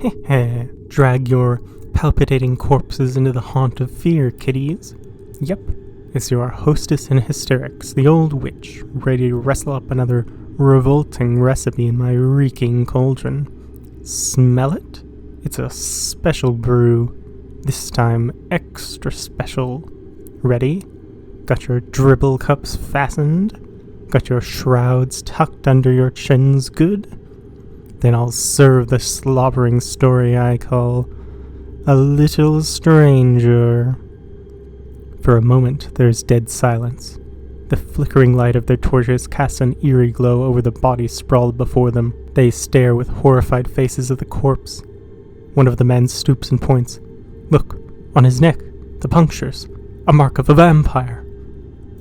Heh, drag your palpitating corpses into the haunt of fear, kiddies. Yep, it's your hostess in hysterics, the old witch, ready to wrestle up another revolting recipe in my reeking cauldron. Smell it? It's a special brew, this time extra special. Ready? Got your dribble cups fastened? Got your shrouds tucked under your chins good? Then I'll serve the slobbering story I call A Little Stranger. For a moment, there is dead silence. The flickering light of their torches casts an eerie glow over the body sprawled before them. They stare with horrified faces at the corpse. One of the men stoops and points. Look, on his neck, the punctures. A mark of a vampire.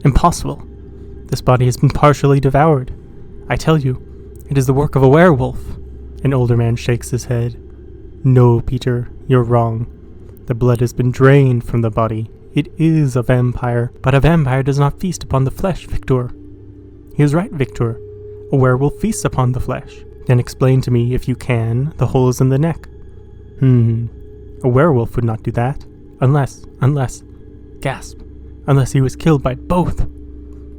Impossible. This body has been partially devoured. I tell you, it is the work of a werewolf. An older man shakes his head. No, Peter, you're wrong. The blood has been drained from the body. It is a vampire, but a vampire does not feast upon the flesh, Victor. He is right, Victor. A werewolf feasts upon the flesh. Then explain to me, if you can, the holes in the neck. A werewolf would not do that. Unless, gasp, unless he was killed by both.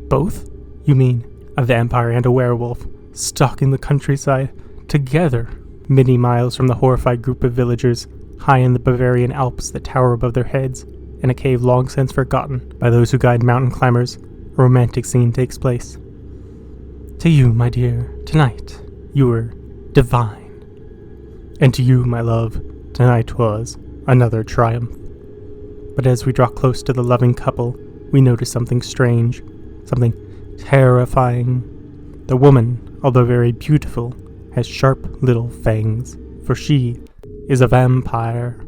Both? You mean a vampire and a werewolf, stalking the countryside, together, many miles from the horrified group of villagers, high in the Bavarian Alps that tower above their heads, in a cave long since forgotten by those who guide mountain climbers, a romantic scene takes place. To you, my dear, tonight, you were divine. And to you, my love, tonight was another triumph. But as we draw close to the loving couple, we notice something strange, something terrifying. The woman, although very beautiful, has sharp little fangs, for she is a vampire.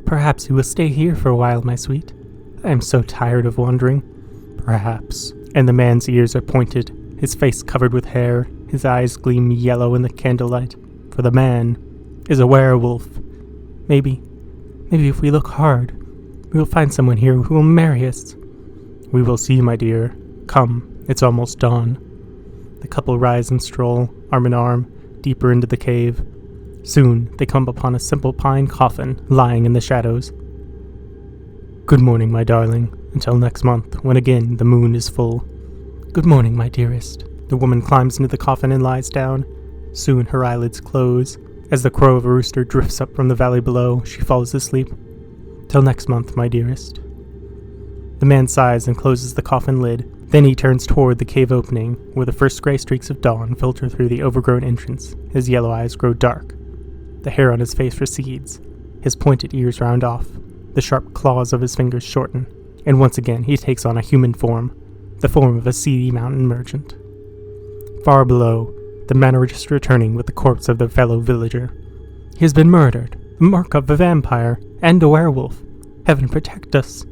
Perhaps you will stay here for a while, my sweet. I am so tired of wandering. Perhaps. And the man's ears are pointed, his face covered with hair, his eyes gleam yellow in the candlelight, for the man is a werewolf. Maybe if we look hard, we will find someone here who will marry us. We will see, my dear. Come, it's almost dawn. The couple rise and stroll, arm in arm, deeper into the cave. Soon they come upon a simple pine coffin lying in the shadows. Good morning, my darling, until next month, when again the moon is full. Good morning, my dearest. The woman climbs into the coffin and lies down. Soon her eyelids close. As the crow of a rooster drifts up from the valley below, she falls asleep. Till next month, my dearest. The man sighs and closes the coffin lid. Then he turns toward the cave opening, where the first gray streaks of dawn filter through the overgrown entrance. His yellow eyes grow dark. The hair on his face recedes. His pointed ears round off. The sharp claws of his fingers shorten. And once again he takes on a human form, the form of a seedy mountain merchant. Far below, the men are just returning with the corpse of their fellow villager. He has been murdered, the mark of a vampire, and a werewolf. Heaven protect us.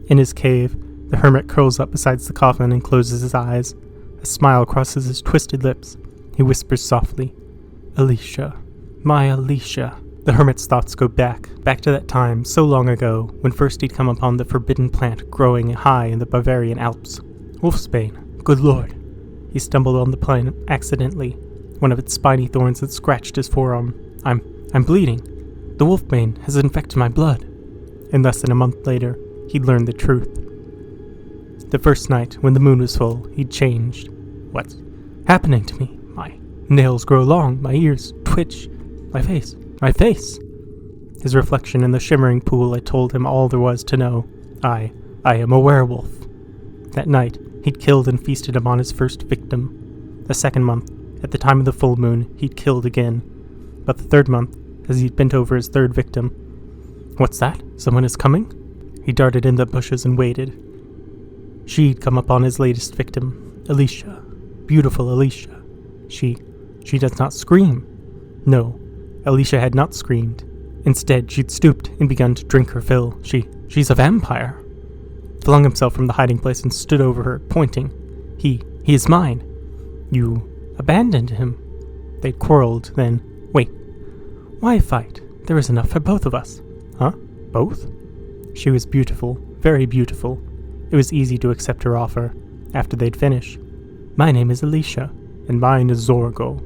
In his cave, the hermit curls up beside the coffin and closes his eyes. A smile crosses his twisted lips. He whispers softly, Alicia, my Alicia. The hermit's thoughts go back to that time so long ago when first he'd come upon the forbidden plant growing high in the Bavarian Alps. Wolfsbane, good lord. He stumbled on the plant accidentally. One of its spiny thorns had scratched his forearm. I'm bleeding. The wolfbane has infected my blood. And less than a month later, he'd learned the truth. The first night, when the moon was full, he'd changed. What's happening to me? My nails grow long, my ears twitch, my face. His reflection in the shimmering pool had told him all there was to know. I am a werewolf. That night, he'd killed and feasted upon his first victim. The second month, at the time of the full moon, he'd killed again. But the third month, as he'd bent over his third victim. What's that? Someone is coming? He darted in the bushes and waited. She'd come upon his latest victim, Alicia. Beautiful Alicia. She does not scream. No, Alicia had not screamed. Instead, she'd stooped and begun to drink her fill. She's a vampire. Flung himself from the hiding place and stood over her, pointing. He is mine. You abandoned him. They'd quarreled, then, wait. Why fight? There is enough for both of us. Huh? Both? She was beautiful, very beautiful. It was easy to accept her offer, after they'd finished. My name is Alicia, and mine is Zorgo.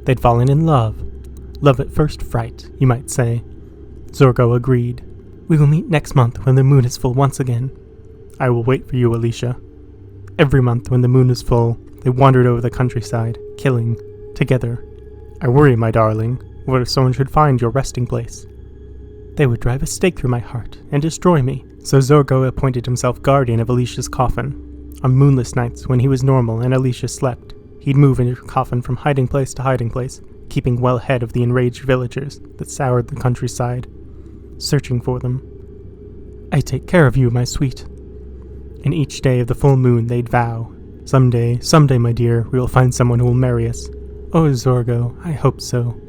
They'd fallen in love. Love at first fright, you might say. Zorgo agreed. We will meet next month when the moon is full once again. I will wait for you, Alicia. Every month when the moon is full, they wandered over the countryside, killing, together. I worry, my darling. What if someone should find your resting place? They would drive a stake through my heart and destroy me. So Zorgo appointed himself guardian of Alicia's coffin. On moonless nights, when he was normal and Alicia slept, he'd move in her coffin from hiding place to hiding place, keeping well ahead of the enraged villagers that scoured the countryside, searching for them. I take care of you, my sweet. And each day of the full moon they'd vow, someday, my dear, we will find someone who will marry us. Oh, Zorgo, I hope so.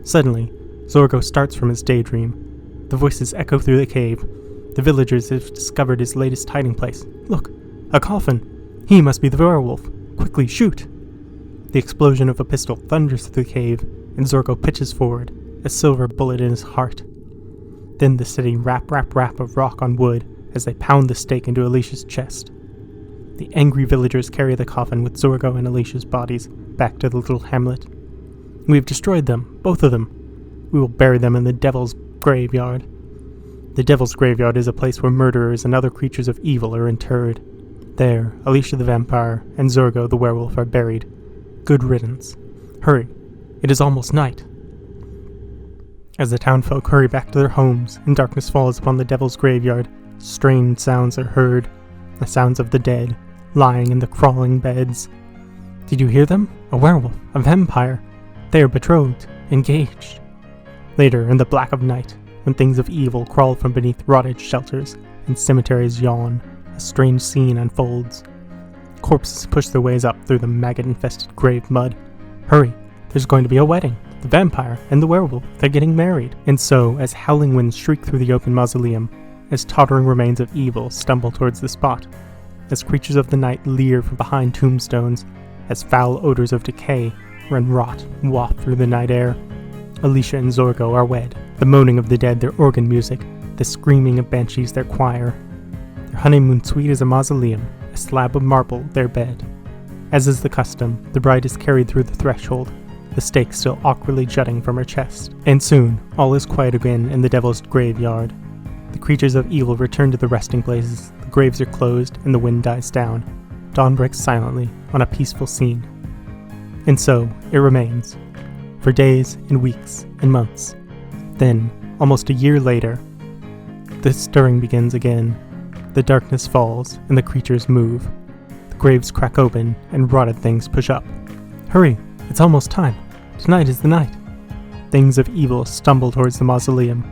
Suddenly, Zorgo starts from his daydream. The voices echo through the cave. The villagers have discovered his latest hiding place. Look, a coffin. He must be the werewolf. Quickly, shoot. The explosion of a pistol thunders through the cave, and Zorgo pitches forward, a silver bullet in his heart. Then the steady rap of rock on wood as they pound the stake into Alicia's chest. The angry villagers carry the coffin with Zorgo and Alicia's bodies back to the little hamlet. We have destroyed them, both of them. We will bury them in the Devil's Graveyard. The Devil's Graveyard is a place where murderers and other creatures of evil are interred. There, Alicia the vampire and Zorgo the werewolf are buried. Good riddance. Hurry, it is almost night. As the townfolk hurry back to their homes and darkness falls upon the Devil's Graveyard, strange sounds are heard, the sounds of the dead, lying in the crawling beds. Did you hear them? A werewolf, a vampire. They are betrothed, engaged. Later, in the black of night, when things of evil crawl from beneath rotted shelters and cemeteries yawn, a strange scene unfolds. Corpses push their ways up through the maggot-infested grave mud. Hurry, there's going to be a wedding. The vampire and the werewolf, they're getting married. And so, as howling winds shriek through the open mausoleum, as tottering remains of evil stumble towards the spot, as creatures of the night leer from behind tombstones, as foul odors of decay and rot waft through the night air, Alicia and Zorgo are wed. The moaning of the dead their organ music, the screaming of banshees their choir. Their honeymoon suite is a mausoleum, a slab of marble their bed. As is the custom, the bride is carried through the threshold, the stake still awkwardly jutting from her chest. And soon, all is quiet again in the Devil's Graveyard. The creatures of evil return to the resting places, the graves are closed, and the wind dies down. Dawn breaks silently on a peaceful scene. And so, it remains, for days and weeks and months. Then, almost a year later, the stirring begins again. The darkness falls, and the creatures move. The graves crack open, and rotted things push up. Hurry, it's almost time. Tonight is the night. Things of evil stumble towards the mausoleum.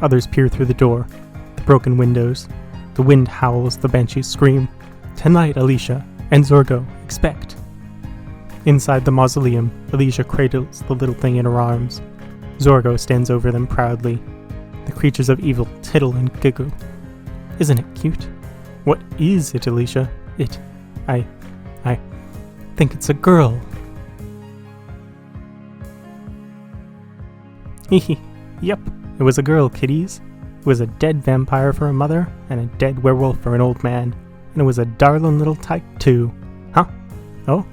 Others peer through the door, the broken windows. The wind howls, the banshees scream. Tonight, Alicia and Zorgo, expect. Inside the mausoleum, Alicia cradles the little thing in her arms. Zorgo stands over them proudly. The creatures of evil tittle and giggle. Isn't it cute? What is it, Alicia? I think it's a girl. Hehe, yep, it was a girl, kiddies. It was a dead vampire for a mother, and a dead werewolf for an old man. And it was a darling little tyke, too. Huh? Oh?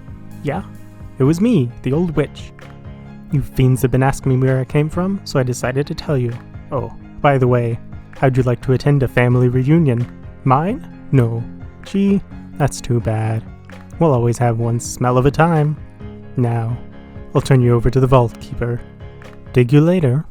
Yeah? It was me, the old witch. You fiends have been asking me where I came from, so I decided to tell you. Oh, by the way, how'd you like to attend a family reunion? Mine? No. Gee, that's too bad. We'll always have one smell of a time. Now, I'll turn you over to the vault keeper. Dig you later.